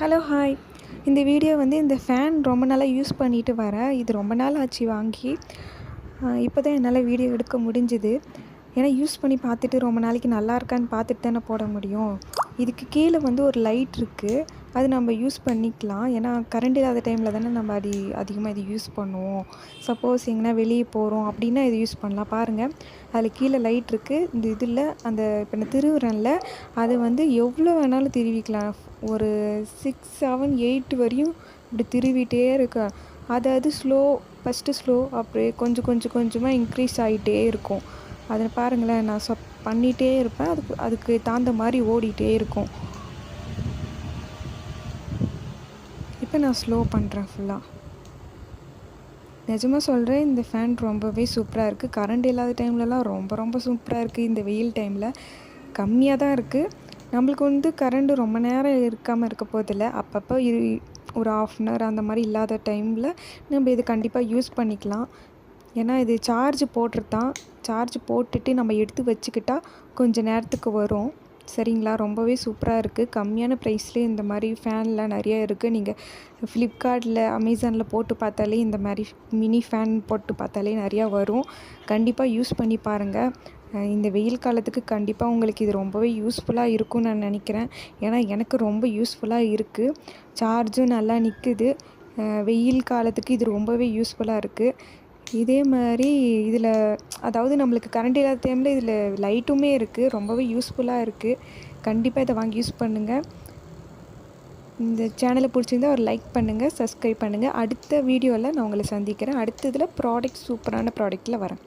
Hello hi. இந்த video வந்து இந்த ஃபேன் ரொம்ப நாளாக யூஸ் பண்ணிட்டு வரேன். இது ரொம்ப நாள் ஆச்சு வாங்கி. இப்போ தான் என்னால் வீடியோ எடுக்க முடிஞ்சுது. ஏன்னா யூஸ் பண்ணி பார்த்துட்டு ரொம்ப நாளைக்கு நல்லா இருக்கான்னு பார்த்துட்டு தானே போட முடியும். இதுக்கு கீழே வந்து ஒரு லைட் இருக்குது. அது நம்ம யூஸ் பண்ணிக்கலாம். ஏன்னா கரண்ட் இல்லாத டைமில் தானே நம்ம அதிகமாக இது யூஸ் பண்ணுவோம். சப்போஸ் எங்கன்னா வெளியே போகிறோம் அப்படின்னா இது யூஸ் பண்ணலாம். பாருங்கள், அதில் கீழே லைட் இருக்குது. இந்த இதில் அந்த இப்போ நான் திருவுறேன்ல, அது வந்து எவ்வளோ வேணாலும் திருவிக்கலாம். ஒரு 6, 7, 8 வரையும் இப்படி திருவிட்டே இருக்கேன். அதாவது ஃபஸ்ட்டு ஸ்லோ அப்படியே கொஞ்சம் கொஞ்சம் கொஞ்சமாக இன்க்ரீஸ் ஆகிட்டே இருக்கும். அதை பாருங்களேன், நான் பண்ணிகிட்டே இருப்பேன். அதுக்கு தகுந்த மாதிரி ஓடிட்டே இருக்கும். இப்போ நான் ஸ்லோ பண்ணுறேன் ஃபுல்லாக. நிஜமாக சொல்கிறேன், இந்த ஃபேன் ரொம்பவே சூப்பராக இருக்குது. கரண்ட் இல்லாத டைம்லலாம் ரொம்ப ரொம்ப சூப்பராக இருக்குது. இந்த வெயில் டைமில் கம்மியாக தான் இருக்குது. நம்மளுக்கு வந்து கரண்ட்டு ரொம்ப நேரம் இருக்காமல் இருக்க போதில்லை. அப்பப்போ ஒரு 1/2 hour அந்த மாதிரி இல்லாத டைமில் நம்ம இது கண்டிப்பாக யூஸ் பண்ணிக்கலாம். ஏன்னா இது சார்ஜ் போட்டுட்டு நம்ம எடுத்து வச்சுக்கிட்டால் கொஞ்சம் நேரத்துக்கு வரும். சரிங்களா? ரொம்பவே சூப்பராக இருக்குது. கம்மியான ப்ரைஸ்லேயே இந்த மாதிரி ஃபேன்லாம் நிறைய இருக்குது. நீங்கள் ஃப்ளிப்கார்ட்டில், அமேசானில் போட்டு பார்த்தாலே இந்த மாதிரி மினி ஃபேன் போட்டு பார்த்தாலே நிறையா வரும். கண்டிப்பாக யூஸ் பண்ணி பாருங்கள். இந்த வெயில் காலத்துக்கு கண்டிப்பாக உங்களுக்கு இது ரொம்பவே யூஸ்ஃபுல்லாக இருக்கும்னு நான் நினைக்கிறேன். ஏன்னா எனக்கு ரொம்ப யூஸ்ஃபுல்லாக இருக்குது. சார்ஜும் நல்லா நிற்குது. வெயில் காலத்துக்கு இது ரொம்பவே யூஸ்ஃபுல்லாக இருக்குது. இதே மாதிரி இதில் அதாவது நம்மளுக்கு கரண்ட் இல்லாத டைமில் இதில் லைட்டுமே இருக்குது. ரொம்பவே யூஸ்ஃபுல்லாக இருக்குது. கண்டிப்பாக இதை வாங்கி யூஸ் பண்ணுங்கள். இந்த சேனலை பிடிச்சிருந்தா ஒரு லைக் பண்ணுங்கள், சப்ஸ்கிரைப் பண்ணுங்கள். அடுத்த வீடியோவில் நான் உங்களை சந்திக்கிறேன். அடுத்ததில் சூப்பரான ப்ராடக்ட்டில் வரேன்.